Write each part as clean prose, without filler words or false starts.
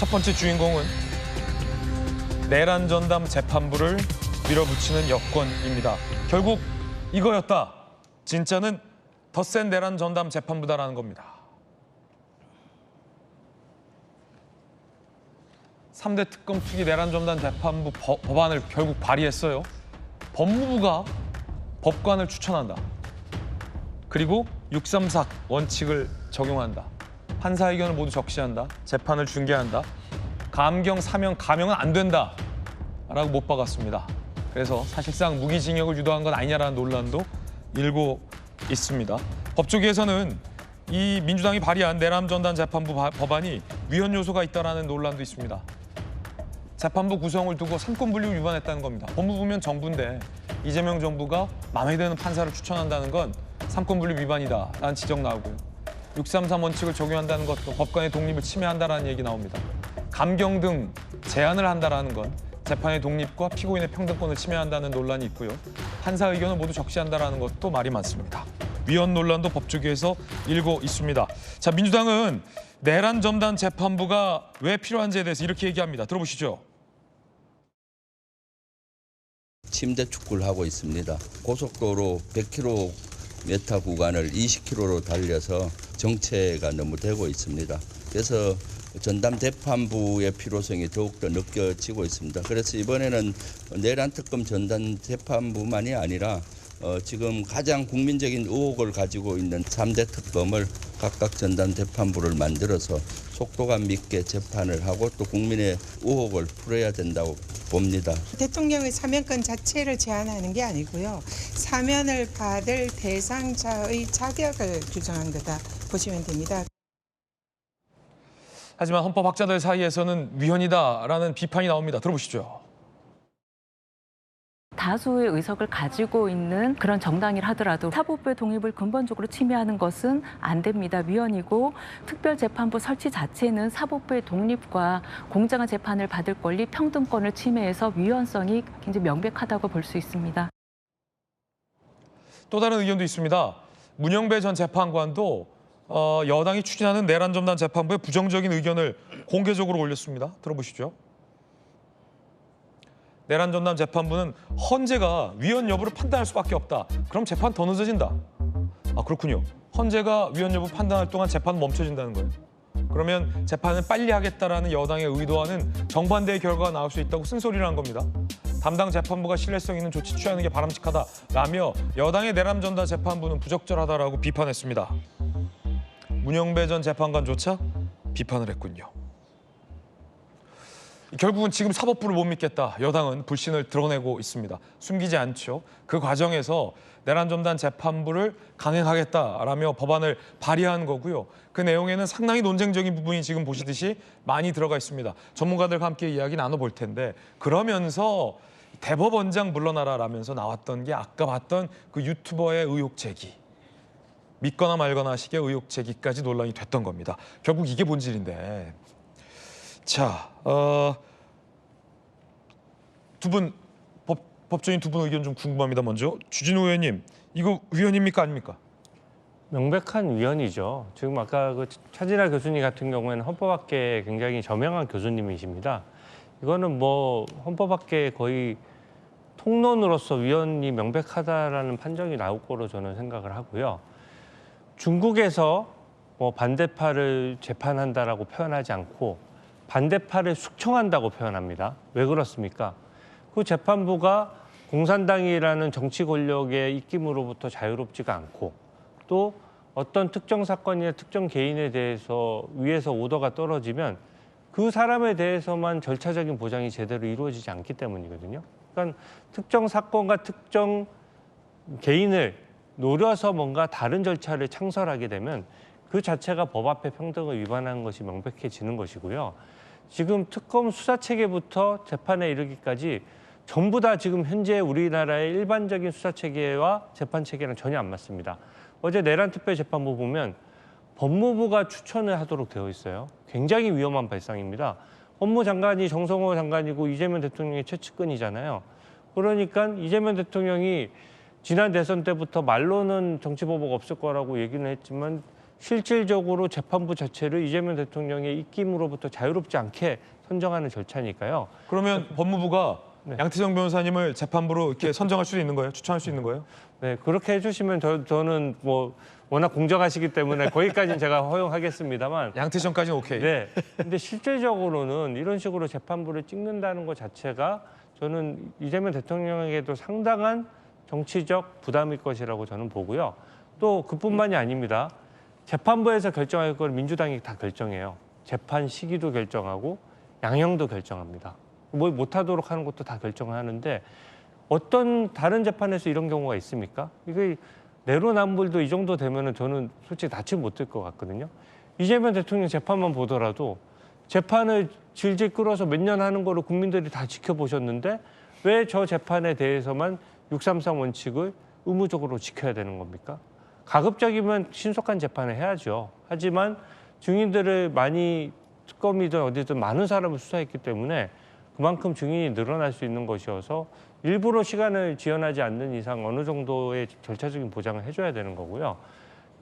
첫 번째 주인공은 내란 전담 재판부를 밀어붙이는 여권입니다. 결국 이거였다. 진짜는 더 센 내란 전담 재판부다라는 겁니다. 3대 특검 투기 내란 전담 재판부 법안을 결국 발의했어요. 법무부가 법관을 추천한다. 그리고 634 원칙을 적용한다. 판사 의견을 모두 적시한다. 재판을 중개한다. 감경, 사면, 감형은 안 된다. 라고 못 박았습니다. 그래서 사실상 무기징역을 유도한 건 아니냐라는 논란도 일고 있습니다. 법조계에서는 이 민주당이 발의한 내란 전담 재판부 법안이 위헌 요소가 있다라는 논란도 있습니다. 재판부 구성을 두고 삼권 분립을 위반했다는 겁니다. 법무부면 정부인데 이재명 정부가 마음에 드는 판사를 추천한다는 건 삼권 분립 위반이다라는 지적 나오고요. 633 원칙을 적용한다는 것도 법관의 독립을 침해한다라는 얘기 나옵니다. 감경 등 제한을 한다라는 건 재판의 독립과 피고인의 평등권을 침해한다는 논란이 있고요. 판사 의견을 모두 적시한다라는 것도 말이 많습니다. 위헌 논란도 법조계에서 일고 있습니다. 자, 민주당은 내란 전담 재판부가 왜 필요한지에 대해서 이렇게 얘기합니다. 들어보시죠. 침대 축구를 하고 있습니다. 고속도로 100km 구간을 20km로 달려서 정체가 너무 되고 있습니다. 그래서 전담 재판부의 필요성이 더욱더 느껴지고 있습니다. 그래서 이번에는 내란 특검 전담 재판부만이 아니라 지금 가장 국민적인 의혹을 가지고 있는 3대 특검을 각각 전담 재판부를 만들어서 속도감 있게 재판을 하고 또 국민의 의혹을 풀어야 된다고 봅니다. 대통령의 사면권 자체를 제한하는 게 아니고요. 사면을 받을 대상자의 자격을 규정한 거다 보시면 됩니다. 하지만 헌법학자들 사이에서는 위헌이다라는 비판이 나옵니다. 들어보시죠. 다수의 의석을 가지고 있는 그런 정당이라 하더라도 사법부의 독립을 근본적으로 침해하는 것은 안 됩니다. 위헌이고 특별재판부 설치 자체는 사법부의 독립과 공정한 재판을 받을 권리, 평등권을 침해해서 위헌성이 굉장히 명백하다고 볼 수 있습니다. 또 다른 의견도 있습니다. 문영배 전 재판관도 여당이 추진하는 내란 전담 재판부에 부정적인 의견을 공개적으로 올렸습니다. 들어보시죠. 내란 전담 재판부는 헌재가 위헌 여부를 판단할 수밖에 없다. 그럼 재판 더 늦어진다. 아, 그렇군요. 헌재가 위헌 여부 판단할 동안 재판 멈춰진다는 거예요. 그러면 재판을 빨리 하겠다라는 여당의 의도와는 정반대의 결과가 나올 수 있다고 쓴소리를 겁니다. 담당 재판부가 신뢰성 있는 조치 취하는 게 바람직하다라며 여당의 내란 전담 재판부는 부적절하다라고 비판했습니다. 문영배 전 재판관조차 비판을 했군요. 결국은 지금 사법부를 못 믿겠다. 여당은 불신을 드러내고 있습니다. 숨기지 않죠. 그 과정에서 내란 전담 재판부를 강행하겠다라며 법안을 발의한 거고요. 그 내용에는 상당히 논쟁적인 부분이 지금 보시듯이 많이 들어가 있습니다. 전문가들과 함께 이야기 나눠볼 텐데 그러면서 대법원장 물러나라라면서 나왔던 게 아까 봤던 그 유튜버의 의혹 제기. 믿거나 말거나 식의 의혹 제기까지 논란이 됐던 겁니다. 결국 이게 본질인데. 자, 두 분, 법조인 두 분 의견 좀 궁금합니다. 먼저 주진우 의원님, 이거 위헌입니까 아닙니까? 명백한 위헌이죠. 지금 아까 그 차진아 교수님 같은 경우에는 헌법학계에 굉장히 저명한 교수님이십니다. 이거는 뭐 헌법학계 거의 통론으로서 위헌이 명백하다라는 판정이 나올 거로 저는 생각을 하고요. 중국에서 뭐 반대파를 재판한다라고 표현하지 않고 반대파를 숙청한다고 표현합니다. 왜 그렇습니까? 그 재판부가 공산당이라는 정치 권력의 입김으로부터 자유롭지가 않고 또 어떤 특정 사건이나 특정 개인에 대해서 위에서 오더가 떨어지면 그 사람에 대해서만 절차적인 보장이 제대로 이루어지지 않기 때문이거든요. 그러니까 특정 사건과 특정 개인을 노려서 뭔가 다른 절차를 창설하게 되면 그 자체가 법 앞에 평등을 위반하는 것이 명백해지는 것이고요. 지금 특검 수사 체계부터 재판에 이르기까지 전부 다 지금 현재 우리나라의 일반적인 수사 체계와 재판 체계랑 전혀 안 맞습니다. 어제 내란특별재판부 보면 법무부가 추천을 하도록 되어 있어요. 굉장히 위험한 발상입니다. 법무장관이 정성호 장관이고 이재명 대통령의 최측근이잖아요. 그러니까 이재명 대통령이 지난 대선 때부터 말로는 정치보복 없을 거라고 얘기는 했지만 실질적으로 재판부 자체를 이재명 대통령의 입김으로부터 자유롭지 않게 선정하는 절차니까요. 그러면 법무부가 네. 양태정 변호사님을 재판부로 이렇게 선정할 수도 있는 거예요? 추천할 수 있는 거예요? 네, 그렇게 해주시면 저는 뭐 워낙 공정하시기 때문에 거기까지는 제가 허용하겠습니다만. 양태정까지는 오케이. 네. 근데 실질적으로는 이런 식으로 재판부를 찍는다는 것 자체가 저는 이재명 대통령에게도 상당한 정치적 부담일 것이라고 저는 보고요. 또 그뿐만이 아닙니다. 재판부에서 결정할 걸 민주당이 다 결정해요. 재판 시기도 결정하고 양형도 결정합니다. 뭘 못하도록 하는 것도 다 결정하는데 어떤 다른 재판에서 이런 경우가 있습니까? 이게 내로남불도 이 정도 되면은 저는 솔직히 낯을 못 들 것 같거든요. 이재명 대통령 재판만 보더라도 재판을 질질 끌어서 몇 년 하는 거를 국민들이 다 지켜보셨는데 왜 저 재판에 대해서만 633 원칙을 의무적으로 지켜야 되는 겁니까? 가급적이면 신속한 재판을 해야죠. 하지만 증인들을 많이 특검이든 어디든 많은 사람을 수사했기 때문에 그만큼 증인이 늘어날 수 있는 것이어서 일부러 시간을 지연하지 않는 이상 어느 정도의 절차적인 보장을 해줘야 되는 거고요.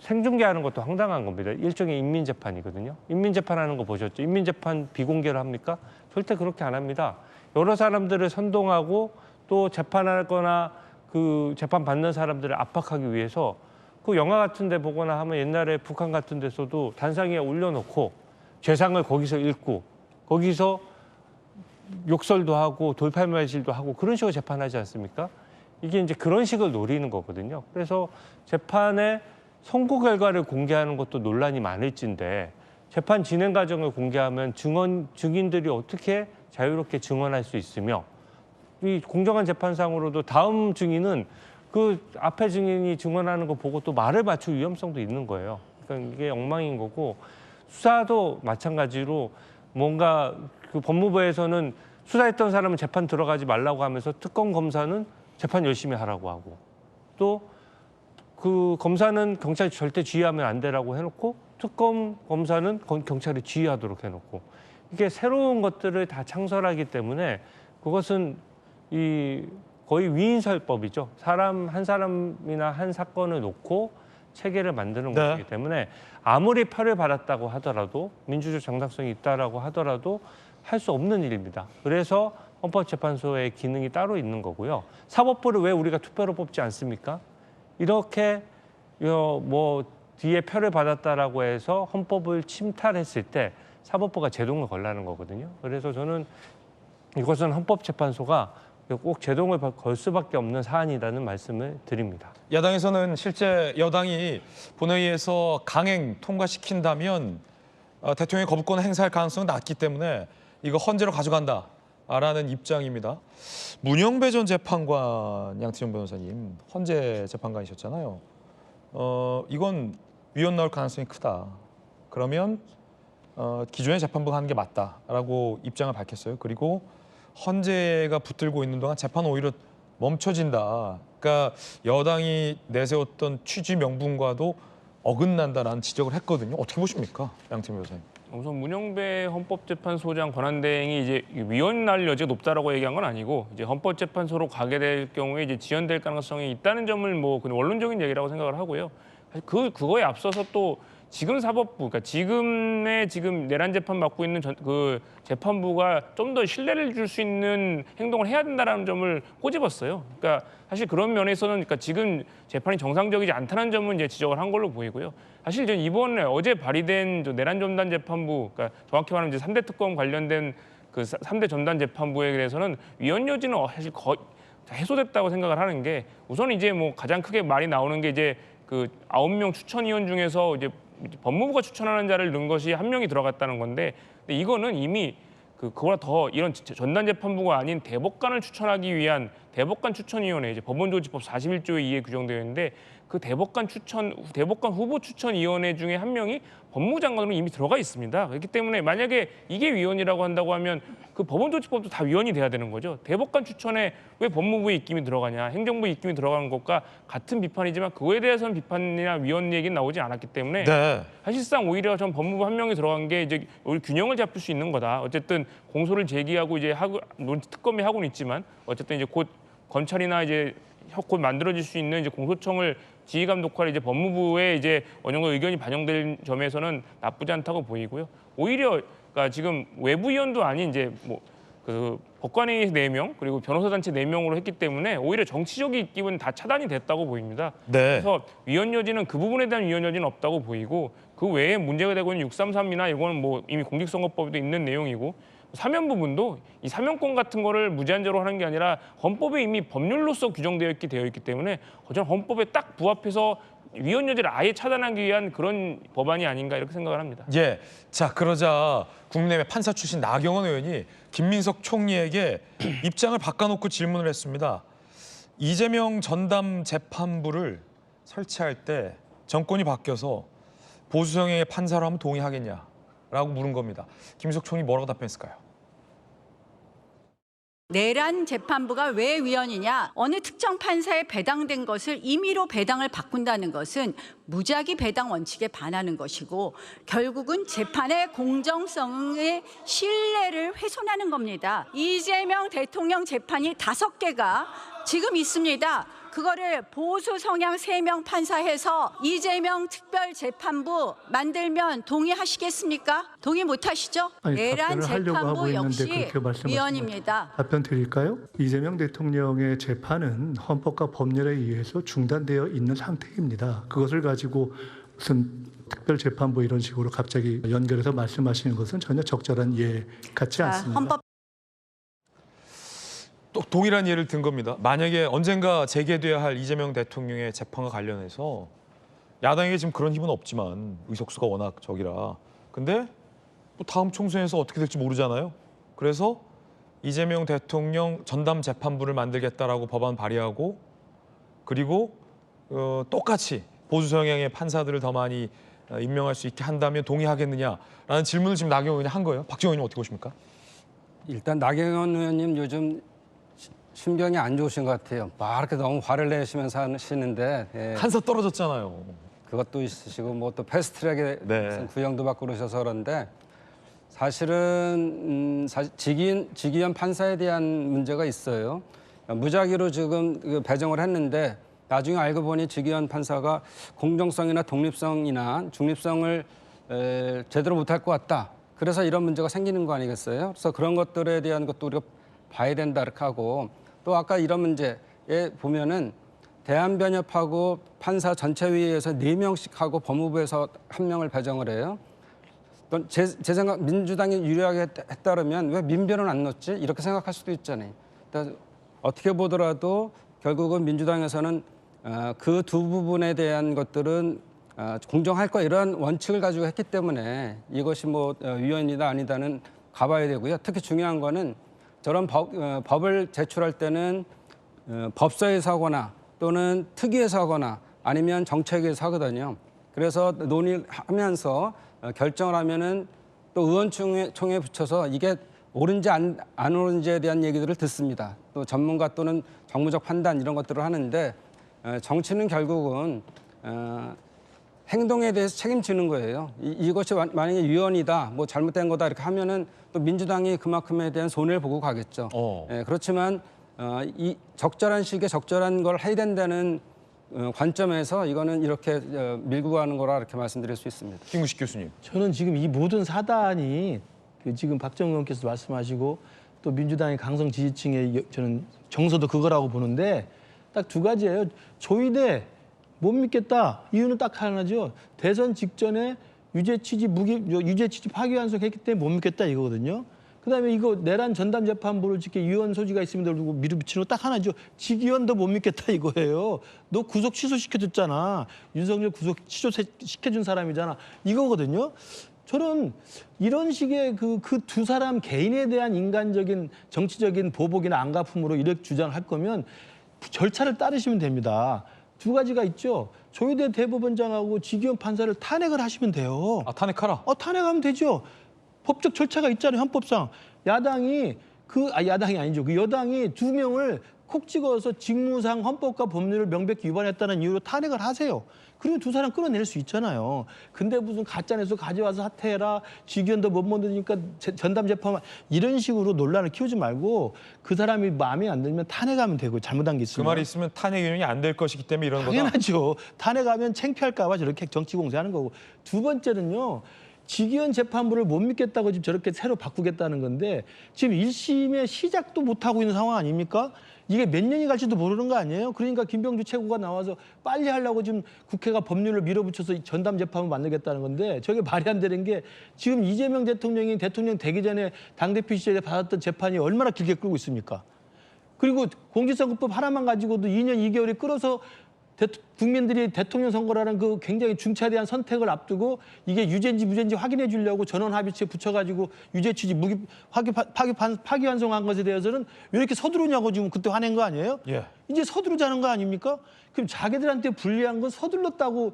생중계하는 것도 황당한 겁니다. 일종의 인민재판이거든요. 인민재판하는 거 보셨죠? 인민재판 비공개를 합니까? 절대 그렇게 안 합니다. 여러 사람들을 선동하고 또 재판하거나 그 재판 받는 사람들을 압박하기 위해서 그 영화 같은 데 보거나 하면 옛날에 북한 같은 데서도 단상 위에 올려놓고 죄상을 거기서 읽고 거기서 욕설도 하고 돌팔매질도 하고 그런 식으로 재판하지 않습니까? 이게 이제 그런 식을 노리는 거거든요. 그래서 재판의 선고 결과를 공개하는 것도 논란이 많을진데 재판 진행 과정을 공개하면 증인들이 어떻게 자유롭게 증언할 수 있으며 이 공정한 재판상으로도 다음 증인은 그 앞에 증인이 증언하는 거 보고 또 말을 맞출 위험성도 있는 거예요. 그러니까 이게 엉망인 거고 수사도 마찬가지로 뭔가 그 법무부에서는 수사했던 사람은 재판 들어가지 말라고 하면서 특검 검사는 재판 열심히 하라고 하고 또 그 검사는 경찰이 절대 지휘하면 안 되라고 해놓고 특검 검사는 경찰이 지휘하도록 해놓고 이게 새로운 것들을 다 창설하기 때문에 그것은 이 거의 위인설법이죠. 사람 한 사람이나 한 사건을 놓고 체계를 만드는 네. 것이기 때문에 아무리 표를 받았다고 하더라도 민주적 정당성이 있다라고 하더라도 할 수 없는 일입니다. 그래서 헌법재판소의 기능이 따로 있는 거고요. 사법부를 왜 우리가 투표로 뽑지 않습니까? 이렇게 뭐 뒤에 표를 받았다라고 해서 헌법을 침탈했을 때 사법부가 제동을 걸라는 거거든요. 그래서 저는 이것은 헌법재판소가 꼭 제동을 걸 수밖에 없는 사안이라는 말씀을 드립니다. 야당에서는 실제 여당이 본회의에서 강행 통과시킨다면 대통령이 거부권을 행사할 가능성은 낮기 때문에 이거 헌재로 가져간다라는 입장입니다. 문영배 전 재판관 양태정 변호사님 헌재 재판관이셨잖아요. 이건 위헌 나올 가능성이 크다. 그러면 기존의 재판부가 하는 게 맞다라고 입장을 밝혔어요. 그리고 헌재가 붙들고 있는 동안 재판 오히려 멈춰진다. 그러니까 여당이 내세웠던 취지 명분과도 어긋난다라는 지적을 했거든요. 어떻게 보십니까, 양태정 변호사님? 우선 문영배 헌법재판소장 권한대행이 이제 위헌 날 여지가 높다라고 얘기한 건 아니고 이제 헌법재판소로 가게 될 경우에 이제 지연될 가능성이 있다는 점을 뭐 그냥 원론적인 얘기라고 생각을 하고요. 사실 그거에 앞서서 또 지금 사법부, 그러니까 지금 내란 재판 맡고 있는 그 재판부가 좀 더 신뢰를 줄 수 있는 행동을 해야 된다라는 점을 꼬집었어요. 그러니까 사실 그런 면에서는 그러니까 지금 재판이 정상적이지 않다는 점은 이제 지적을 한 걸로 보이고요. 사실 저는 이번에 어제 발의된 내란 전단 재판부, 그러니까 정확히 말하면 이제 3대 특검 관련된 그 3대 전단 재판부에 대해서는 위헌 여지는 사실 거의 해소됐다고 생각을 하는 게 우선 이제 뭐 가장 크게 말이 나오는 게 이제 그 9명 추천위원 중에서 이제 법무부가 추천하는 자를 넣은 것이 1명이 들어갔다는 건데 근데 이거는 이미 그거보다 더 이런 전단 재판부가 아닌 대법관을 추천하기 위한 대법관 추천위원회 이제 법원조직법 41조에 2에 규정되어 있는데 그 대법관 후보 추천위원회 중에 1명이 법무부 장관으로 이미 들어가 있습니다. 그렇기 때문에 만약에 이게 위헌이라고 한다고 하면 그 법원조직법도 다 위헌이 돼야 되는 거죠. 대법관 추천에 왜 법무부의 입김이 들어가냐, 행정부의 입김이 들어가는 것과 같은 비판이지만 그거에 대해서는 비판이나 위헌 얘기는 나오지 않았기 때문에 네. 사실상 오히려 전 법무부 1명이 들어간 게 이제 우리 균형을 잡을 수 있는 거다. 어쨌든 공소를 제기하고 이제 특검이 하고는 있지만 어쨌든 이제 곧 검찰이나 이제 곧 만들어질 수 있는 이제 공소청을 지휘감 역할이 이제 법무부에 이제 어느 정도 의견이 반영될 점에서는 나쁘지 않다고 보이고요. 오히려 그러니까 지금 외부위원도 아닌 이제 뭐 그 법관의 4명 그리고 변호사 단체 4명으로 했기 때문에 오히려 정치적인 입김은 다 차단이 됐다고 보입니다. 네. 그래서 위헌 여지는 그 부분에 대한 위헌 여지는 없다고 보이고 그 외에 문제가 되고 있는 633이나 이거는 뭐 이미 공직선거법에도 있는 내용이고 사면 부분도 이 사면권 같은 거를 무제한제로 하는 게 아니라 헌법에 이미 법률로서 규정되어 있기 때문에 저는 헌법에 딱 부합해서 위헌 여지를 아예 차단하기 위한 그런 법안이 아닌가 이렇게 생각을 합니다. 예. 자, 그러자 국민의힘 판사 출신 나경원 의원이 김민석 총리에게 입장을 바꿔놓고 질문을 했습니다. 이재명 전담 재판부를 설치할 때 정권이 바뀌어서 보수 성향의 판사로 하면 동의하겠냐라고 물은 겁니다. 김민석 총리 뭐라고 답변했을까요? 내란 재판부가 왜 위헌이냐? 어느 특정 판사에 배당된 것을 임의로 배당을 바꾼다는 것은 무작위 배당 원칙에 반하는 것이고 결국은 재판의 공정성의 신뢰를 훼손하는 겁니다. 이재명 대통령 재판이 5개가 지금 있습니다. 그거를 보수 성향 3명 판사해서 이재명 특별재판부 만들면 동의하시겠습니까? 동의 못하시죠? 아니, 내란 답변을 하려고 하고 재판부 있는데 역시 그렇게 말씀하시면 위헌입니다. 답변 드릴까요? 이재명 대통령의 재판은 헌법과 법률에 의해서 중단되어 있는 상태입니다. 그것을 가지고 무슨 특별재판부 이런 식으로 갑자기 연결해서 말씀하시는 것은 전혀 적절한 예 같지 않습니다. 헌법 또 동일한 예를 든 겁니다. 만약에 언젠가 재개돼야 할 이재명 대통령의 재판과 관련해서 야당에게 지금 그런 힘은 없지만 의석수가 워낙 적이라. 근데 또 다음 총선에서 어떻게 될지 모르잖아요. 그래서 이재명 대통령 전담 재판부를 만들겠다라고 법안 발의하고 그리고 똑같이 보수 성향의 판사들을 더 많이 임명할 수 있게 한다면 동의하겠느냐라는 질문을 지금 나경원 의원이 한 거예요. 박지원 의원님 어떻게 보십니까? 일단 나경원 의원님 요즘 심경이 안 좋으신 것 같아요. 막 이렇게 너무 화를 내시면서 하시는데 예, 판사 떨어졌잖아요. 그것도 있으시고 뭐 또 패스트트랙에 네. 무슨 구형도 받고 그러셔서 그런데 사실은 직위원 판사에 대한 문제가 있어요. 무작위로 지금 그 배정을 했는데 나중에 알고 보니 직위원 판사가 공정성이나 독립성이나 중립성을 제대로 못할 것 같다. 그래서 이런 문제가 생기는 거 아니겠어요? 그래서 그런 것들에 대한 것도 우리가 봐야 된다 이렇게 하고 또 아까 이런 문제에 보면은 대한변협하고 판사 전체회의에서 4명씩 하고 법무부에서 1명을 배정을 해요. 또 제 생각 민주당이 유리하게 했다면 왜 민변은 안 넣었지? 이렇게 생각할 수도 있잖아요. 그러니까 어떻게 보더라도 결국은 민주당에서는 그 두 부분에 대한 것들은 공정할 거 이런 원칙을 가지고 했기 때문에 이것이 뭐 위헌이다 아니다는 가봐야 되고요. 특히 중요한 거는 저런 법을 제출할 때는 법사에서 하거나 또는 특위에서 하거나 아니면 정책위에서 하거든요. 그래서 논의하면서 결정을 하면은 또 의원총회에 붙여서 이게 옳은지 안 옳은지에 대한 얘기들을 듣습니다. 또 전문가 또는 정무적 판단 이런 것들을 하는데 정치는 결국은 행동에 대해서 책임지는 거예요. 이것이 만약에 위헌이다, 뭐 잘못된 거다 이렇게 하면은 또 민주당이 그만큼에 대한 손해를 보고 가겠죠. 그렇지만 이 적절한 시기에 적절한 걸 해야 된다는 관점에서 이거는 이렇게 밀고 가는 거라 이렇게 말씀드릴 수 있습니다. 김구식 교수님. 저는 지금 이 모든 사단이 지금 박정희 의원께서 말씀하시고 또 민주당의 강성 지지층의 저는 정서도 그거라고 보는데 딱 2가지예요. 조이대 못 믿겠다. 이유는 딱 하나죠. 대선 직전에 유죄 취지 파기환송했기 때문에 못 믿겠다 이거거든요. 그다음에 이거 내란 전담 재판부를 짓게 위헌 소지가 있음에도 불구하고 밀어붙이는 거 딱 하나죠. 직위원도 못 믿겠다 이거예요. 너 구속 취소시켜줬잖아. 윤석열 구속 취소시켜준 사람이잖아. 이거거든요. 저는 이런 식의 그 두 사람 개인에 대한 인간적인 정치적인 보복이나 안갚음으로 이렇게 주장을 할 거면 절차를 따르시면 됩니다. 2가지가 있죠. 조희대 대법원장하고 직위원 판사를 탄핵을 하시면 돼요. 아, 탄핵하라. 탄핵하면 되죠. 법적 절차가 있잖아요. 헌법상. 야당이 야당이 아니죠. 그 여당이 2명을 콕 찍어서 직무상 헌법과 법률을 명백히 위반했다는 이유로 탄핵을 하세요. 그리고 두 사람 끌어낼 수 있잖아요. 근데 무슨 가짜뉴스 가져와서 사퇴해라, 직위원도 못 만드니까 전담 재판 이런 식으로 논란을 키우지 말고 그 사람이 마음에 안 들면 탄핵하면 되고 잘못한 게 그 있으면. 말이 있으면 탄핵 유인이 안 될 것이기 때문에 이런 거다. 당연하죠. 탄핵하면 창피할까 봐 저렇게 정치 공세하는 거고. 두 번째는요. 직위원 재판부를 못 믿겠다고 지금 저렇게 새로 바꾸겠다는 건데 지금 1심의 시작도 못하고 있는 상황 아닙니까? 이게 몇 년이 갈지도 모르는 거 아니에요? 그러니까 김병주 최고가 나와서 빨리 하려고 지금 국회가 법률을 밀어붙여서 전담 재판을 만들겠다는 건데 저게 말이 안 되는 게 지금 이재명 대통령이 대통령 되기 전에 당대표 시절에 받았던 재판이 얼마나 길게 끌고 있습니까? 그리고 공직선거법 하나만 가지고도 2년 2개월이 끌어서 국민들이 대통령 선거라는 그 굉장히 중차대한 선택을 앞두고 이게 유죄인지 무죄인지 확인해 주려고 전원합의체 붙여가지고 유죄 취지 파기환송한 것에 대해서는 왜 이렇게 서두르냐고 지금 그때 화낸 거 아니에요? 예. 이제 서두르자는 거 아닙니까? 그럼 자기들한테 불리한 건 서둘렀다고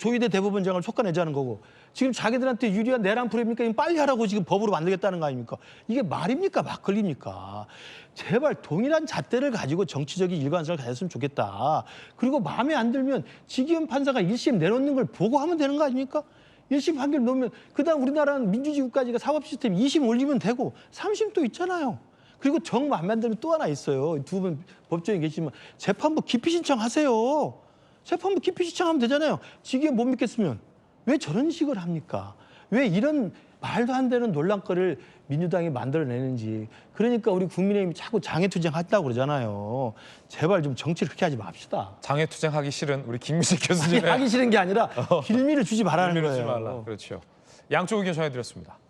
조희대 대법원장을 촉구내자는 거고 지금 자기들한테 유리한 내란 프레임이니까 빨리 하라고 지금 법으로 만들겠다는 거 아닙니까? 이게 말입니까? 막걸리입니까? 제발 동일한 잣대를 가지고 정치적인 일관성을 가졌으면 좋겠다. 그리고 마음에 안 들면 직위원 판사가 1심 내놓는 걸 보고 하면 되는 거 아닙니까? 1심 판결 놓으면 그다음 우리나라는 민주주의 국가지가 사법 시스템 2심 올리면 되고 3심 또 있잖아요. 그리고 정 마음에 안 들면 또 하나 있어요. 두 분 법조인 계시지만 재판부 기피 신청하세요. 재판부 기피 신청하면 되잖아요. 직위원 못 믿겠으면 왜 저런 식을 합니까? 왜 이런 말도 안 되는 논란거리를 민주당이 만들어내는지. 그러니까 우리 국민의힘이 자꾸 장애투쟁한다고 그러잖아요. 제발 좀 정치를 그렇게 하지 맙시다. 장애투쟁하기 싫은 우리 김민식 교수님의 하기 싫은 게 아니라 빌미를 주지 말라는 의미를 거예요. 주지 말라. 그렇죠. 양쪽 의견 전해드렸습니다.